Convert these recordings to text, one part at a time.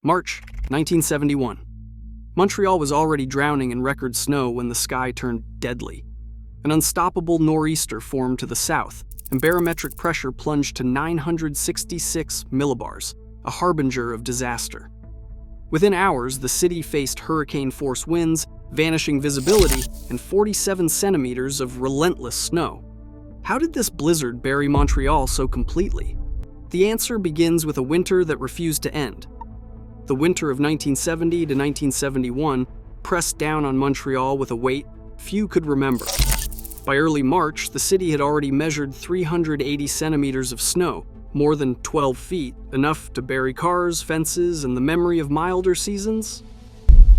March 1971. Montreal was already drowning in record snow when the sky turned deadly. An unstoppable nor'easter formed to the south, and barometric pressure plunged to 966 millibars, a harbinger of disaster. Within hours, the city faced hurricane-force winds, vanishing visibility, and 47 centimeters of relentless snow. How did this blizzard bury Montreal so completely? The answer begins with a winter that refused to end. The winter of 1970 to 1971 pressed down on Montreal with a weight few could remember. By early March, the city had already measured 380 centimeters of snow, more than 12 feet, enough to bury cars, fences, and the memory of milder seasons.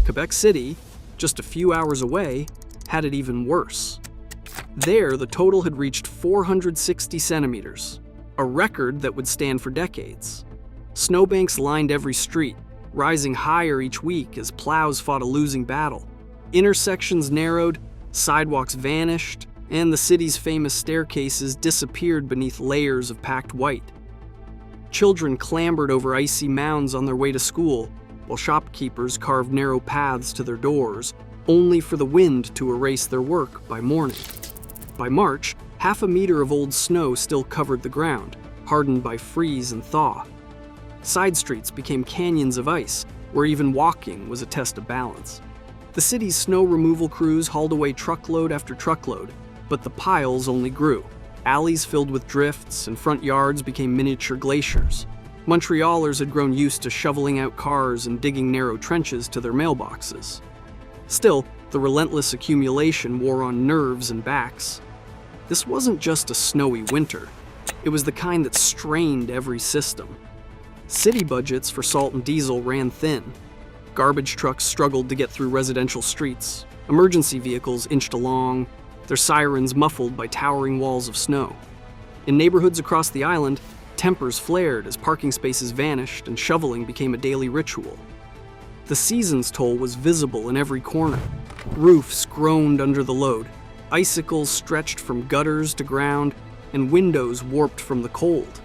Quebec City, just a few hours away, had it even worse. There, the total had reached 460 centimeters, a record that would stand for decades. Snowbanks lined every street, rising higher each week as plows fought a losing battle. Intersections narrowed, sidewalks vanished, and the city's famous staircases disappeared beneath layers of packed white. Children clambered over icy mounds on their way to school, while shopkeepers carved narrow paths to their doors, only for the wind to erase their work by morning. By March, half a meter of old snow still covered the ground, hardened by freeze and thaw. Side streets became canyons of ice, where even walking was a test of balance. The city's snow removal crews hauled away truckload after truckload, but the piles only grew. Alleys filled with drifts, and front yards became miniature glaciers. Montrealers had grown used to shoveling out cars and digging narrow trenches to their mailboxes. Still, the relentless accumulation wore on nerves and backs. This wasn't just a snowy winter. It was the kind that strained every system. City budgets for salt and diesel ran thin. Garbage trucks struggled to get through residential streets. Emergency vehicles inched along, their sirens muffled by towering walls of snow. In neighborhoods across the island, tempers flared as parking spaces vanished and shoveling became a daily ritual. The season's toll was visible in every corner. Roofs groaned under the load, icicles stretched from gutters to ground, and windows warped from the cold.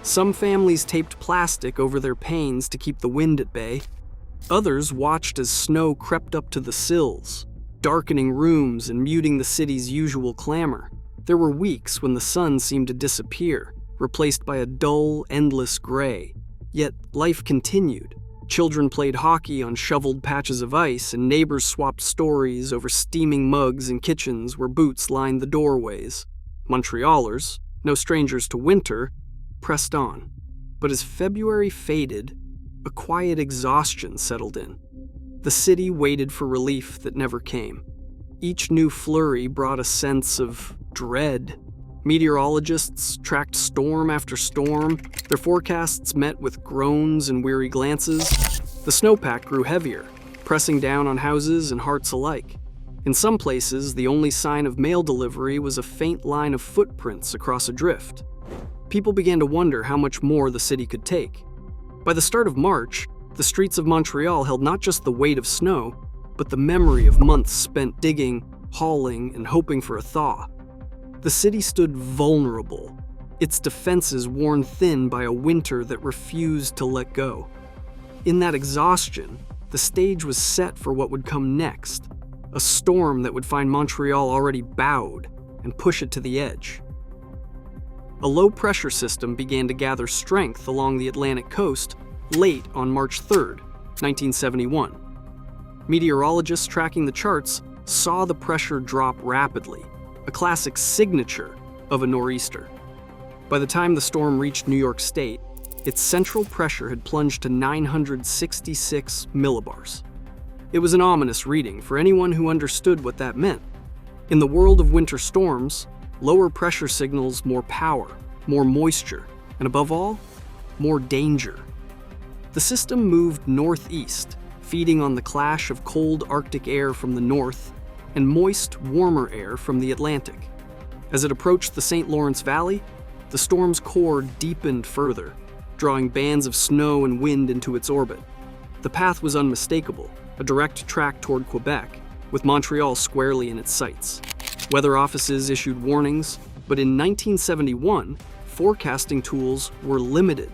Some families taped plastic over their panes to keep the wind at bay. Others watched as snow crept up to the sills, darkening rooms and muting the city's usual clamor. There were weeks when the sun seemed to disappear, replaced by a dull, endless gray. Yet life continued. Children played hockey on shoveled patches of ice, and neighbors swapped stories over steaming mugs in kitchens where boots lined the doorways. Montrealers, no strangers to winter, pressed on. But as February faded, a quiet exhaustion settled in. The city waited for relief that never came. Each new flurry brought a sense of dread. Meteorologists tracked storm after storm, their forecasts met with groans and weary glances. The snowpack grew heavier, pressing down on houses and hearts alike. In some places, the only sign of mail delivery was a faint line of footprints across a drift. People began to wonder how much more the city could take. By the start of March, the streets of Montreal held not just the weight of snow, but the memory of months spent digging, hauling, and hoping for a thaw. The city stood vulnerable, its defenses worn thin by a winter that refused to let go. In that exhaustion, the stage was set for what would come next, a storm that would find Montreal already bowed and push it to the edge. A low-pressure system began to gather strength along the Atlantic coast late on March 3, 1971. Meteorologists tracking the charts saw the pressure drop rapidly, a classic signature of a nor'easter. By the time the storm reached New York State, its central pressure had plunged to 966 millibars. It was an ominous reading for anyone who understood what that meant. In the world of winter storms, lower pressure signals more power, more moisture, and above all, more danger. The system moved northeast, feeding on the clash of cold Arctic air from the north and moist, warmer air from the Atlantic. As it approached the St. Lawrence Valley, the storm's core deepened further, drawing bands of snow and wind into its orbit. The path was unmistakable, a direct track toward Quebec, with Montreal squarely in its sights. Weather offices issued warnings, but in 1971, forecasting tools were limited.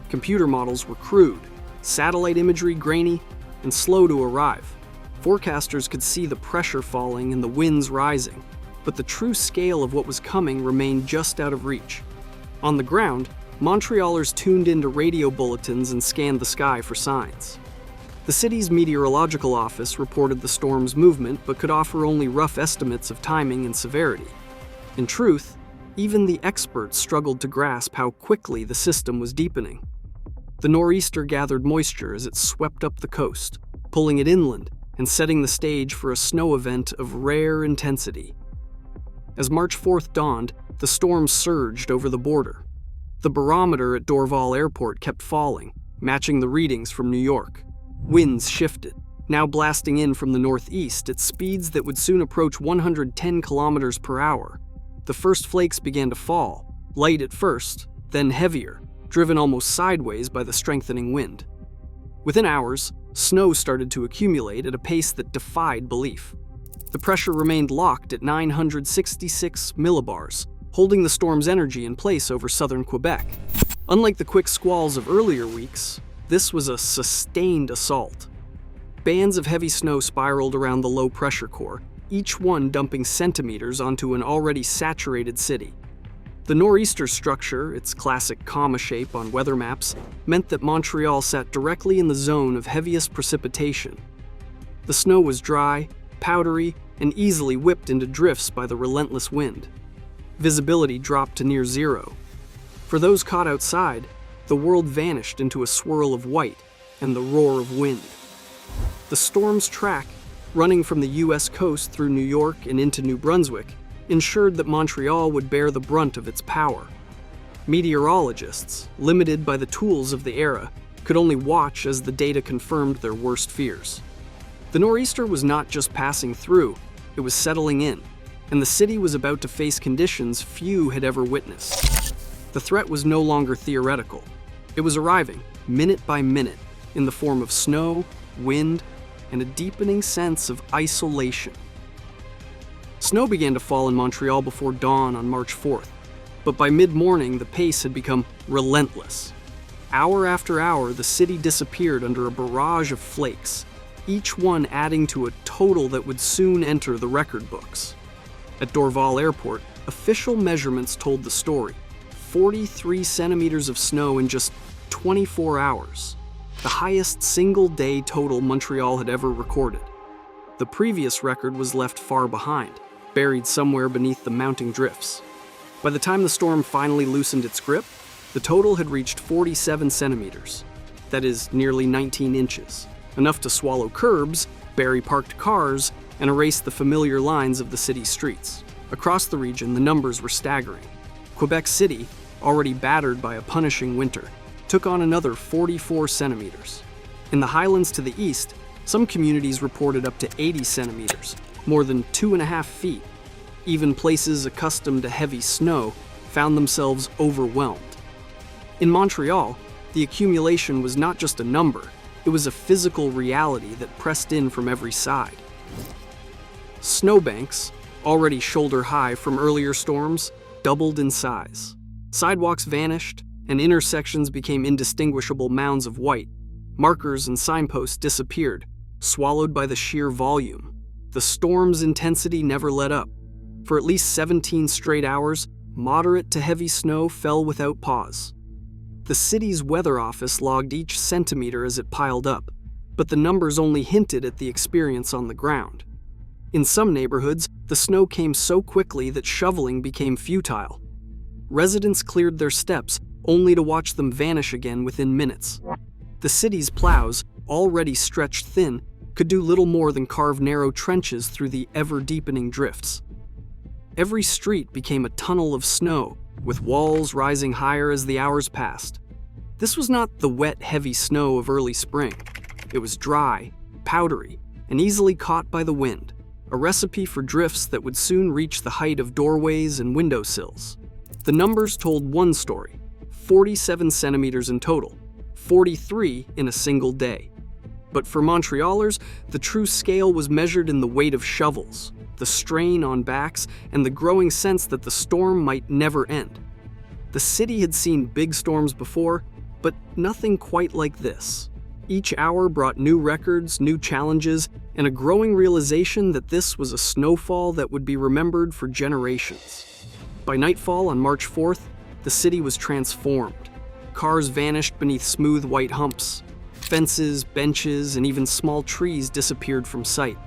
Computer models were crude. satellite imagery grainy and slow to arrive. Forecasters could see the pressure falling and the winds rising, but the true scale of what was coming remained just out of reach. On the ground, Montrealers tuned into radio bulletins and scanned the sky for signs. The city's meteorological office reported the storm's movement but could offer only rough estimates of timing and severity. In truth, even the experts struggled to grasp how quickly the system was deepening. The nor'easter gathered moisture as it swept up the coast, pulling it inland and setting the stage for a snow event of rare intensity. As March 4th dawned, the storm surged over the border. The barometer at Dorval Airport kept falling, matching the readings from New York. Winds shifted, now blasting in from the northeast at speeds that would soon approach 110 kilometers per hour. The first flakes began to fall, light at first, then heavier, driven almost sideways by the strengthening wind. Within hours, snow started to accumulate at a pace that defied belief. The pressure remained locked at 966 millibars, holding the storm's energy in place over southern Quebec. Unlike the quick squalls of earlier weeks, this was a sustained assault. Bands of heavy snow spiraled around the low-pressure core, each one dumping centimeters onto an already saturated city. The nor'easter structure, its classic comma shape on weather maps, meant that Montreal sat directly in the zone of heaviest precipitation. The snow was dry, powdery, and easily whipped into drifts by the relentless wind. Visibility dropped to near zero. For those caught outside, the world vanished into a swirl of white and the roar of wind. The storm's track, running from the U.S. coast through New York and into New Brunswick, ensured that Montreal would bear the brunt of its power. Meteorologists, limited by the tools of the era, could only watch as the data confirmed their worst fears. The nor'easter was not just passing through, it was settling in, and the city was about to face conditions few had ever witnessed. The threat was no longer theoretical. It was arriving, minute by minute, in the form of snow, wind, and a deepening sense of isolation. Snow began to fall in Montreal before dawn on March 4th, but by mid-morning the pace had become relentless. Hour after hour, the city disappeared under a barrage of flakes, each one adding to a total that would soon enter the record books. At Dorval Airport, official measurements told the story: 43 centimeters of snow in just 24 hours, the highest single-day total Montreal had ever recorded. The previous record was left far behind, buried somewhere beneath the mounting drifts. By the time the storm finally loosened its grip, the total had reached 47 centimeters. That is nearly 19 inches, enough to swallow curbs, bury parked cars, and erase the familiar lines of the city's streets. Across the region, the numbers were staggering. Quebec City, already battered by a punishing winter, took on another 44 centimeters. In the highlands to the east, some communities reported up to 80 centimeters, more than 2.5 feet. Even places accustomed to heavy snow found themselves overwhelmed. In Montreal, the accumulation was not just a number, it was a physical reality that pressed in from every side. Snowbanks, already shoulder-high from earlier storms, doubled in size. Sidewalks vanished, and intersections became indistinguishable mounds of white. Markers and signposts disappeared, swallowed by the sheer volume. The storm's intensity never let up. For at least 17 straight hours, moderate to heavy snow fell without pause. The city's weather office logged each centimeter as it piled up, but the numbers only hinted at the experience on the ground. In some neighborhoods, the snow came so quickly that shoveling became futile. Residents cleared their steps, only to watch them vanish again within minutes. The city's plows, already stretched thin, could do little more than carve narrow trenches through the ever-deepening drifts. Every street became a tunnel of snow, with walls rising higher as the hours passed. This was not the wet, heavy snow of early spring. It was dry, powdery, and easily caught by the wind, a recipe for drifts that would soon reach the height of doorways and windowsills. The numbers told one story: 47 centimeters in total, 43 in a single day. But for Montrealers, the true scale was measured in the weight of shovels, the strain on backs, and the growing sense that the storm might never end. The city had seen big storms before, but nothing quite like this. Each hour brought new records, new challenges, and a growing realization that this was a snowfall that would be remembered for generations. By nightfall on March 4th, the city was transformed. Cars vanished beneath smooth white humps. Fences, benches, and even small trees disappeared from sight.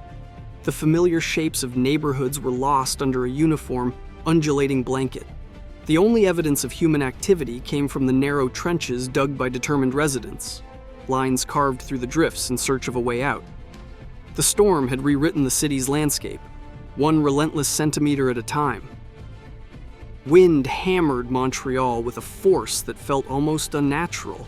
The familiar shapes of neighborhoods were lost under a uniform, undulating blanket. The only evidence of human activity came from the narrow trenches dug by determined residents, lines carved through the drifts in search of a way out. The storm had rewritten the city's landscape, one relentless centimeter at a time. Wind hammered Montreal with a force that felt almost unnatural.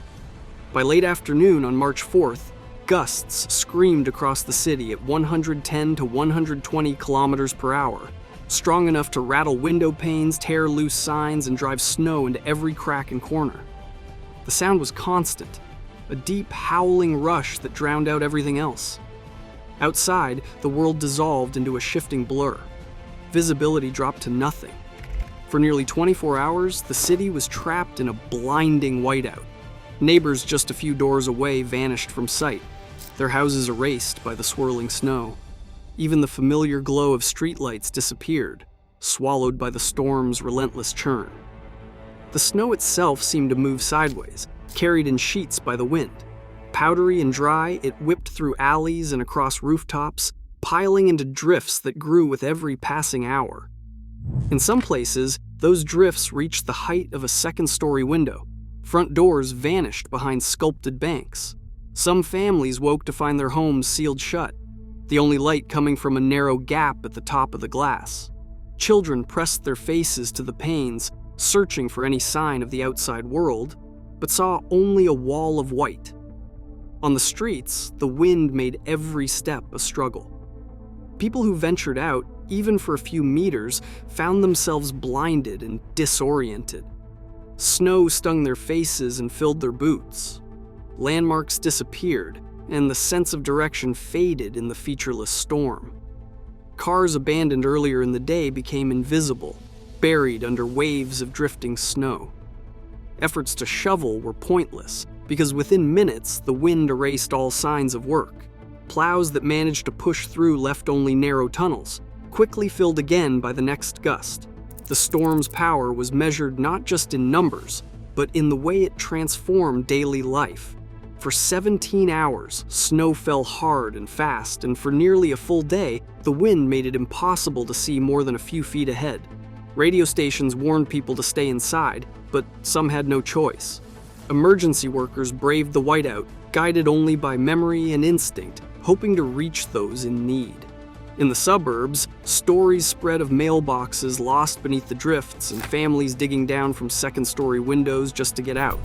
By late afternoon on March 4th, gusts screamed across the city at 110 to 120 kilometers per hour, strong enough to rattle window panes, tear loose signs, and drive snow into every crack and corner. The sound was constant, a deep howling rush that drowned out everything else. Outside, the world dissolved into a shifting blur. Visibility dropped to nothing. For nearly 24 hours, the city was trapped in a blinding whiteout. Neighbors just a few doors away vanished from sight, their houses erased by the swirling snow. Even the familiar glow of streetlights disappeared, swallowed by the storm's relentless churn. The snow itself seemed to move sideways, carried in sheets by the wind. Powdery and dry, it whipped through alleys and across rooftops, piling into drifts that grew with every passing hour. In some places, those drifts reached the height of a second-story window. Front doors vanished behind sculpted banks. Some families woke to find their homes sealed shut, the only light coming from a narrow gap at the top of the glass. Children pressed their faces to the panes, searching for any sign of the outside world, but saw only a wall of white. On the streets, the wind made every step a struggle. People who ventured out, even for a few meters, found themselves blinded and disoriented. Snow stung their faces and filled their boots. Landmarks disappeared, and the sense of direction faded in the featureless storm. Cars abandoned earlier in the day became invisible, buried under waves of drifting snow. Efforts to shovel were pointless, because within minutes the wind erased all signs of work. Plows that managed to push through left only narrow tunnels, quickly filled again by the next gust. The storm's power was measured not just in numbers, but in the way it transformed daily life. For 17 hours, snow fell hard and fast, and for nearly a full day, the wind made it impossible to see more than a few feet ahead. Radio stations warned people to stay inside, but some had no choice. Emergency workers braved the whiteout, guided only by memory and instinct, hoping to reach those in need. In the suburbs, stories spread of mailboxes lost beneath the drifts and families digging down from second-story windows just to get out.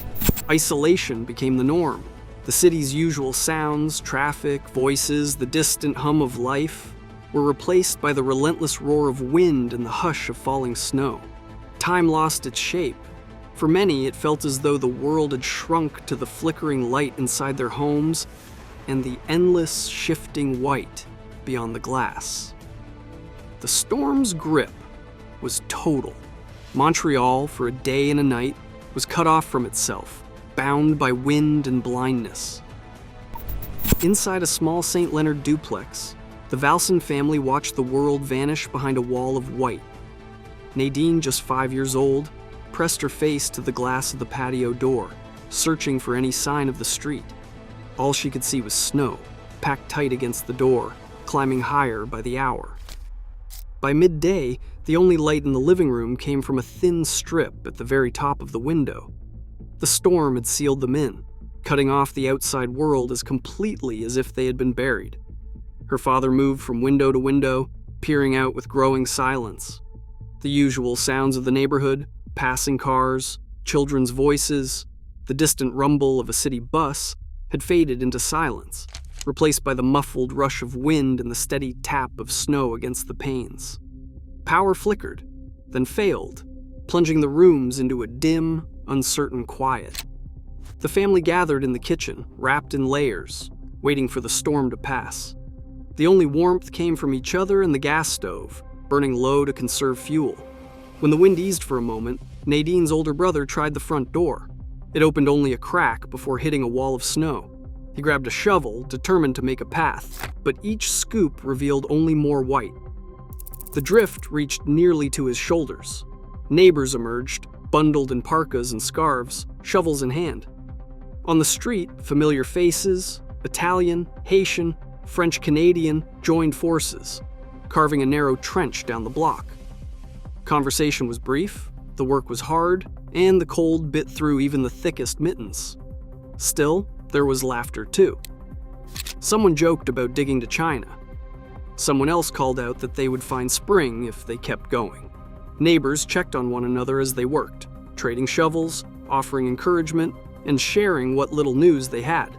Isolation became the norm. The city's usual sounds, traffic, voices, the distant hum of life were replaced by the relentless roar of wind and the hush of falling snow. Time lost its shape. For many, it felt as though the world had shrunk to the flickering light inside their homes and the endless, shifting white beyond the glass. The storm's grip was total. Montreal, for a day and a night, was cut off from itself, bound by wind and blindness. Inside a small St. Leonard duplex, the Valson family watched the world vanish behind a wall of white. Nadine, just 5 years old, pressed her face to the glass of the patio door, searching for any sign of the street. All she could see was snow, packed tight against the door, climbing higher by the hour. By midday, the only light in the living room came from a thin strip at the very top of the window. The storm had sealed them in, cutting off the outside world as completely as if they had been buried. Her father moved from window to window, peering out with growing silence. The usual sounds of the neighborhood, passing cars, children's voices, the distant rumble of a city bus, had faded into silence, replaced by the muffled rush of wind and the steady tap of snow against the panes. Power flickered, then failed, plunging the rooms into a dim, uncertain quiet. The family gathered in the kitchen, wrapped in layers, waiting for the storm to pass. The only warmth came from each other and the gas stove, burning low to conserve fuel. When the wind eased for a moment, Nadine's older brother tried the front door. It opened only a crack before hitting a wall of snow. He grabbed a shovel, determined to make a path, but each scoop revealed only more white. The drift reached nearly to his shoulders. Neighbors emerged, bundled in parkas and scarves, shovels in hand. On the street, familiar faces, Italian, Haitian, French-Canadian, joined forces, carving a narrow trench down the block. Conversation was brief, the work was hard, and the cold bit through even the thickest mittens. Still, there was laughter too. Someone joked about digging to China. Someone else called out that they would find spring if they kept going. Neighbors checked on one another as they worked, trading shovels, offering encouragement, and sharing what little news they had.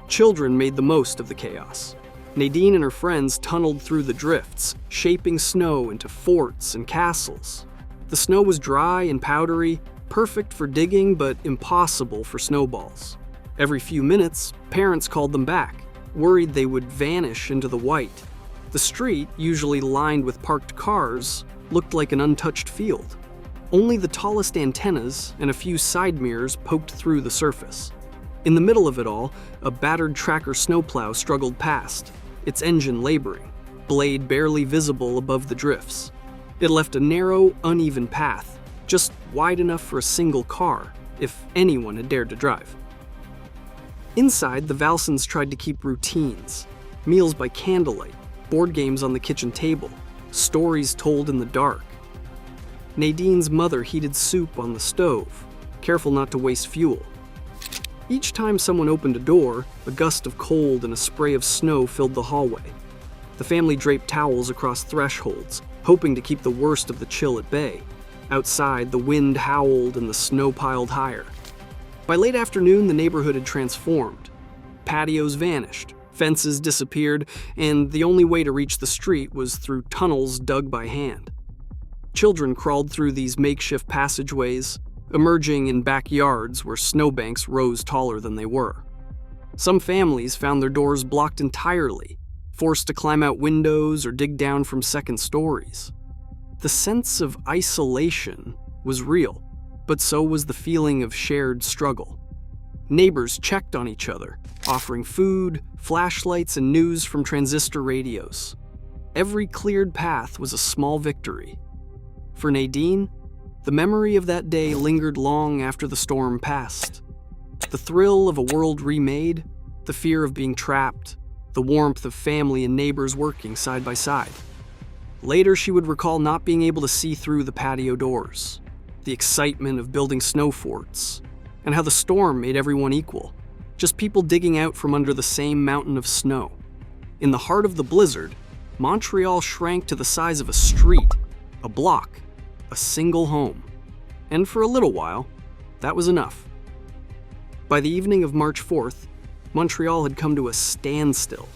Children made the most of the chaos. Nadine and her friends tunneled through the drifts, shaping snow into forts and castles. The snow was dry and powdery, perfect for digging but impossible for snowballs. Every few minutes, parents called them back, worried they would vanish into the white. The street, usually lined with parked cars, looked like an untouched field. Only the tallest antennas and a few side mirrors poked through the surface. In the middle of it all, a battered tracker snowplow struggled past, its engine laboring, blade barely visible above the drifts. It left a narrow, uneven path, just wide enough for a single car, if anyone had dared to drive. Inside, the Valsons tried to keep routines, meals by candlelight, board games on the kitchen table, stories told in the dark. Nadine's mother heated soup on the stove, careful not to waste fuel. Each time someone opened a door, a gust of cold and a spray of snow filled the hallway. The family draped towels across thresholds, hoping to keep the worst of the chill at bay. Outside, the wind howled and the snow piled higher. By late afternoon, the neighborhood had transformed. Patios vanished, fences disappeared, and the only way to reach the street was through tunnels dug by hand. Children crawled through these makeshift passageways, emerging in backyards where snowbanks rose taller than they were. Some families found their doors blocked entirely, forced to climb out windows or dig down from second stories. The sense of isolation was real, but so was the feeling of shared struggle. Neighbors checked on each other, offering food, flashlights, and news from transistor radios. Every cleared path was a small victory. For Nadine, the memory of that day lingered long after the storm passed. The thrill of a world remade, the fear of being trapped, the warmth of family and neighbors working side by side. Later, she would recall not being able to see through the patio doors, the excitement of building snow forts, and how the storm made everyone equal, just people digging out from under the same mountain of snow. In the heart of the blizzard, Montreal shrank to the size of a street, a block, a single home. And for a little while, that was enough. By the evening of March 4th, Montreal had come to a standstill.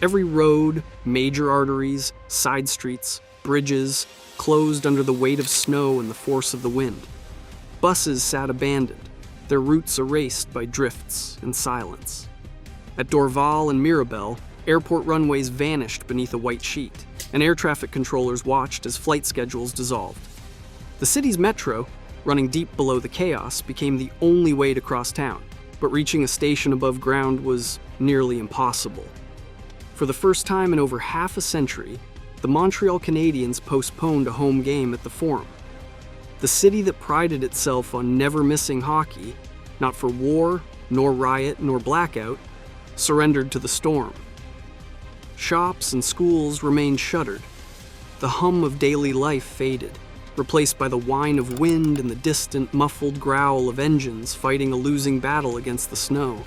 Every road, major arteries, side streets, bridges, closed under the weight of snow and the force of the wind. Buses sat abandoned, their routes erased by drifts and silence. At Dorval and Mirabel, airport runways vanished beneath a white sheet, and air traffic controllers watched as flight schedules dissolved. The city's metro, running deep below the chaos, became the only way to cross town, but reaching a station above ground was nearly impossible. For the first time in over half a century, the Montreal Canadiens postponed a home game at the Forum. The city that prided itself on never missing hockey, not for war, nor riot, nor blackout, surrendered to the storm. Shops and schools remained shuttered. The hum of daily life faded, replaced by the whine of wind and the distant, muffled growl of engines fighting a losing battle against the snow.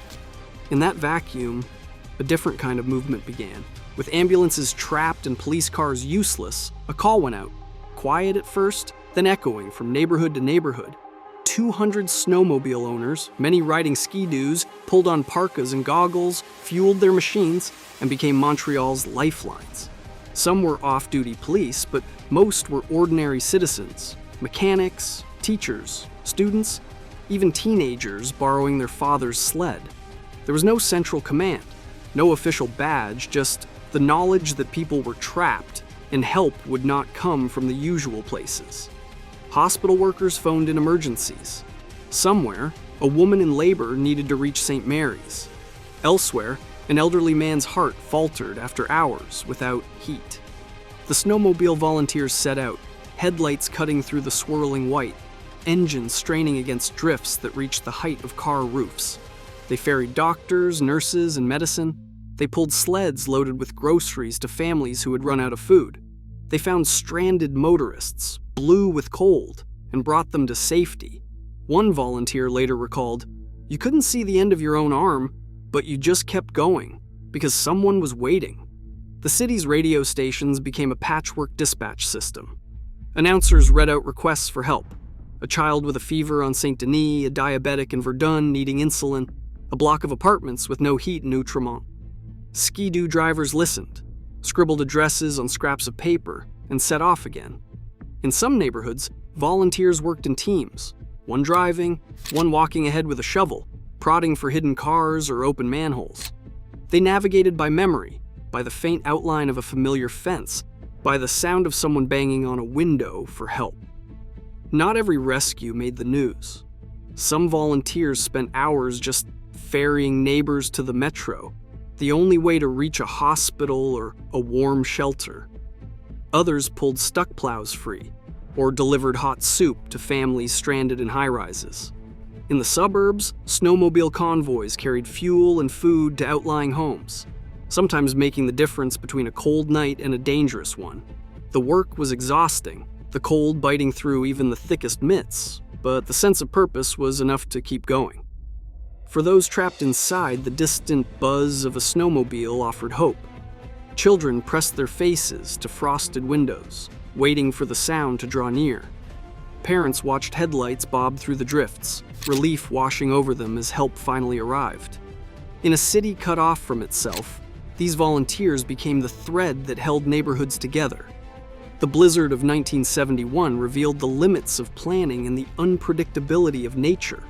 In that vacuum, a different kind of movement began. With ambulances trapped and police cars useless, a call went out, quiet at first, then echoing from neighborhood to neighborhood. 200 snowmobile owners, many riding ski-doos, pulled on parkas and goggles, fueled their machines, and became Montreal's lifelines. Some were off-duty police, but most were ordinary citizens, mechanics, teachers, students, even teenagers borrowing their father's sled. There was no central command, no official badge, just the knowledge that people were trapped and help would not come from the usual places. Hospital workers phoned in emergencies. Somewhere, a woman in labor needed to reach St. Mary's. Elsewhere, an elderly man's heart faltered after hours without heat. The snowmobile volunteers set out, headlights cutting through the swirling white, engines straining against drifts that reached the height of car roofs. They ferried doctors, nurses, and medicine. They pulled sleds loaded with groceries to families who had run out of food. They found stranded motorists, blue with cold, and brought them to safety. One volunteer later recalled, "You couldn't see the end of your own arm, but you just kept going, because someone was waiting." The city's radio stations became a patchwork dispatch system. Announcers read out requests for help. A child with a fever on St. Denis, a diabetic in Verdun needing insulin, a block of apartments with no heat in Outremont. Ski-doo drivers listened, scribbled addresses on scraps of paper, and set off again. In some neighborhoods, volunteers worked in teams, one driving, one walking ahead with a shovel, prodding for hidden cars or open manholes. They navigated by memory, by the faint outline of a familiar fence, by the sound of someone banging on a window for help. Not every rescue made the news. Some volunteers spent hours just ferrying neighbors to the metro, the only way to reach a hospital or a warm shelter. Others pulled stuck plows free, or delivered hot soup to families stranded in high-rises. In the suburbs, snowmobile convoys carried fuel and food to outlying homes, sometimes making the difference between a cold night and a dangerous one. The work was exhausting, the cold biting through even the thickest mitts, but the sense of purpose was enough to keep going. For those trapped inside, the distant buzz of a snowmobile offered hope. Children pressed their faces to frosted windows, waiting for the sound to draw near. Parents watched headlights bob through the drifts, relief washing over them as help finally arrived. In a city cut off from itself, these volunteers became the thread that held neighborhoods together. The blizzard of 1971 revealed the limits of planning and the unpredictability of nature.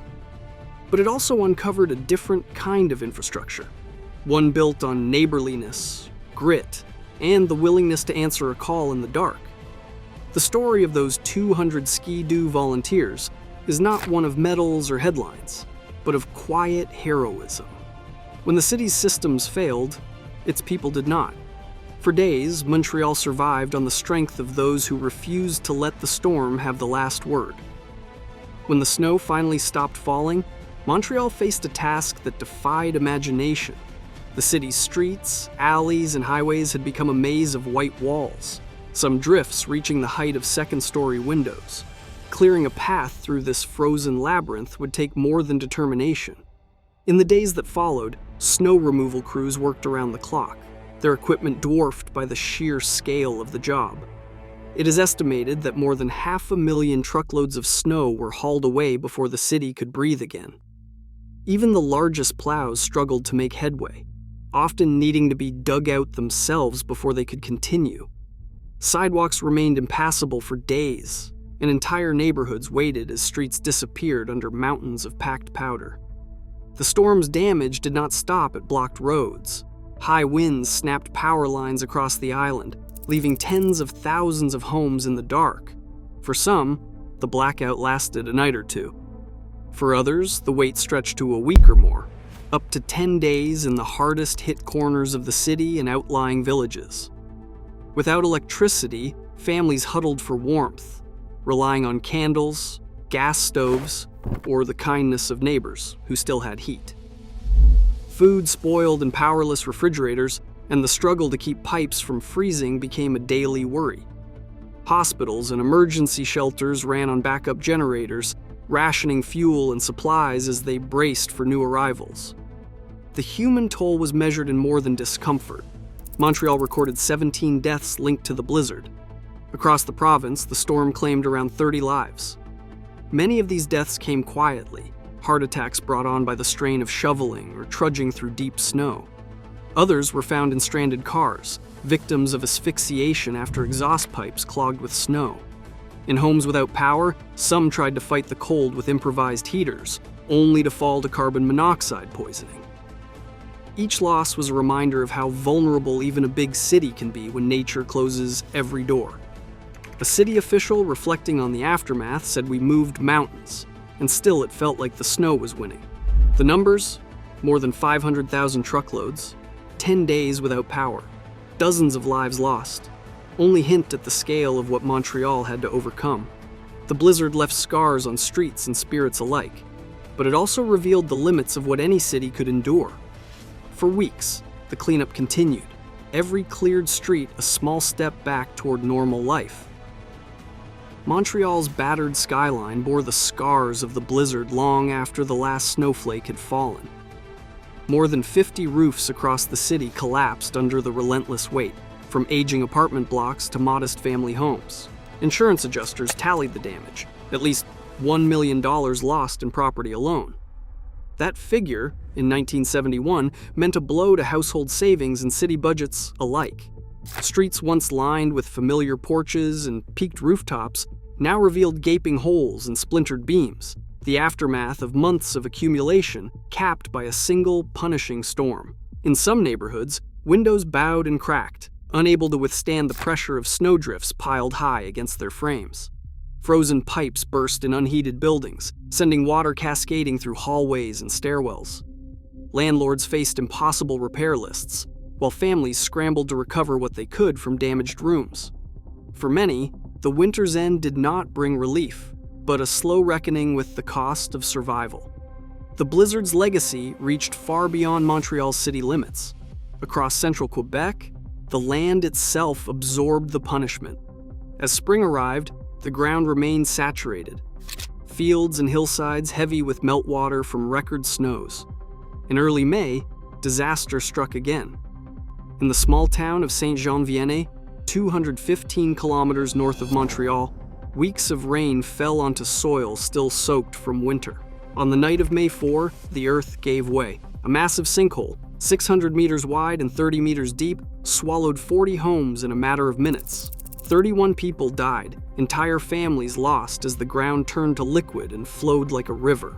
But it also uncovered a different kind of infrastructure, one built on neighborliness, grit, and the willingness to answer a call in the dark. The story of those 200 ski-doo volunteers is not one of medals or headlines, but of quiet heroism. When the city's systems failed, its people did not. For days, Montreal survived on the strength of those who refused to let the storm have the last word. When the snow finally stopped falling, Montreal faced a task that defied imagination. The city's streets, alleys, and highways had become a maze of white walls, some drifts reaching the height of second-story windows. Clearing a path through this frozen labyrinth would take more than determination. In the days that followed, snow removal crews worked around the clock, their equipment dwarfed by the sheer scale of the job. It is estimated that more than 500,000 truckloads of snow were hauled away before the city could breathe again. Even the largest plows struggled to make headway, often needing to be dug out themselves before they could continue. Sidewalks remained impassable for days, and entire neighborhoods waited as streets disappeared under mountains of packed powder. The storm's damage did not stop at blocked roads. High winds snapped power lines across the island, leaving tens of thousands of homes in the dark. For some, the blackout lasted a night or two. For others, the wait stretched to a week or more, up to 10 days in the hardest-hit corners of the city and outlying villages. Without electricity, families huddled for warmth, relying on candles, gas stoves, or the kindness of neighbors who still had heat. Food spoiled in powerless refrigerators, and the struggle to keep pipes from freezing became a daily worry. Hospitals and emergency shelters ran on backup generators, rationing fuel and supplies as they braced for new arrivals. The human toll was measured in more than discomfort. Montreal recorded 17 deaths linked to the blizzard. Across the province, the storm claimed around 30 lives. Many of these deaths came quietly, heart attacks brought on by the strain of shoveling or trudging through deep snow. Others were found in stranded cars, victims of asphyxiation after exhaust pipes clogged with snow. In homes without power, some tried to fight the cold with improvised heaters, only to fall to carbon monoxide poisoning. Each loss was a reminder of how vulnerable even a big city can be when nature closes every door. A city official reflecting on the aftermath said we moved mountains, and still it felt like the snow was winning. The numbers? more than 500,000 truckloads, 10 days without power, dozens of lives lost, only hint at the scale of what Montreal had to overcome. The blizzard left scars on streets and spirits alike, but it also revealed the limits of what any city could endure. For weeks, the cleanup continued, every cleared street a small step back toward normal life. Montreal's battered skyline bore the scars of the blizzard long after the last snowflake had fallen. More than 50 roofs across the city collapsed under the relentless weight, from aging apartment blocks to modest family homes. Insurance adjusters tallied the damage, at least $1 million lost in property alone. That figure, in 1971, meant a blow to household savings and city budgets alike. Streets once lined with familiar porches and peaked rooftops now revealed gaping holes and splintered beams, the aftermath of months of accumulation capped by a single punishing storm. In some neighborhoods, windows bowed and cracked, unable to withstand the pressure of snowdrifts piled high against their frames. Frozen pipes burst in unheated buildings, sending water cascading through hallways and stairwells. Landlords faced impossible repair lists, while families scrambled to recover what they could from damaged rooms. For many, the winter's end did not bring relief, but a slow reckoning with the cost of survival. The blizzard's legacy reached far beyond Montreal's city limits. Across central Quebec, the land itself absorbed the punishment. As spring arrived, the ground remained saturated, fields and hillsides heavy with meltwater from record snows. In early May, disaster struck again. In the small town of Saint-Jean-Vianney, 215 kilometers north of Montreal, weeks of rain fell onto soil still soaked from winter. On the night of May 4, the earth gave way. A massive sinkhole, 600 meters wide and 30 meters deep, swallowed 40 homes in a matter of minutes. 31 people died, entire families lost as the ground turned to liquid and flowed like a river.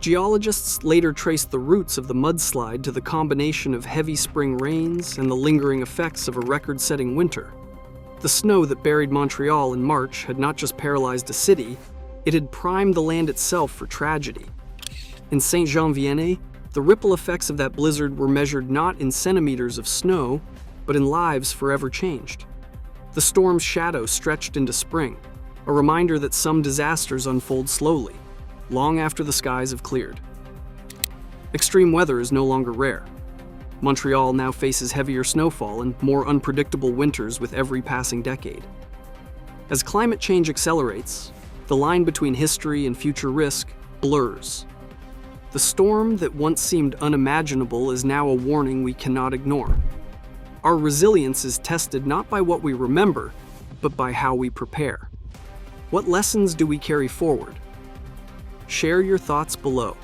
Geologists later traced the roots of the mudslide to the combination of heavy spring rains and the lingering effects of a record-setting winter. The snow that buried Montreal in March had not just paralyzed a city, it had primed the land itself for tragedy. In Saint-Jean-Vianney, the ripple effects of that blizzard were measured not in centimeters of snow, but in lives forever changed. The storm's shadow stretched into spring, a reminder that some disasters unfold slowly, long after the skies have cleared. Extreme weather is no longer rare. Montreal now faces heavier snowfall and more unpredictable winters with every passing decade. As climate change accelerates, the line between history and future risk blurs. The storm that once seemed unimaginable is now a warning we cannot ignore. Our resilience is tested not by what we remember, but by how we prepare. What lessons do we carry forward? Share your thoughts below.